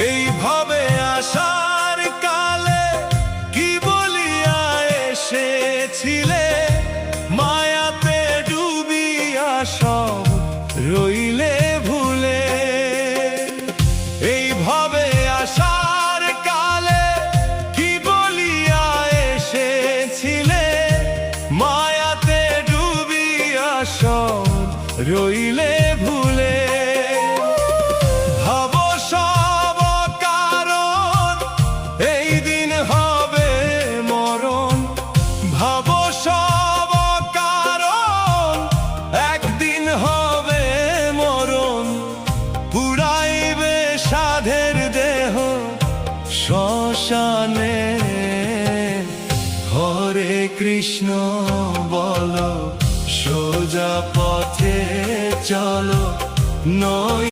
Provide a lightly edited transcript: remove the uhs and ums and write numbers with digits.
এইভাবে আসার কালে কি বলিয়া এসেছিলে, মায়াতে ডুবিয়া সব রইলে ভুলে। এইভাবে আসার কালে কি বলিয়া এসেছিলে, মায়াতে ডুবিয়া সব রইলে ভুলে। ভাবো সব কারণ এই দিন হবে মরণ, ভাবো সব কারণ একদিন হবে মরণ। পুরাইবে সাধের দেহ শ্মশানে। হরে কৃষ্ণ বলো, সোজা পথে চলো, নয়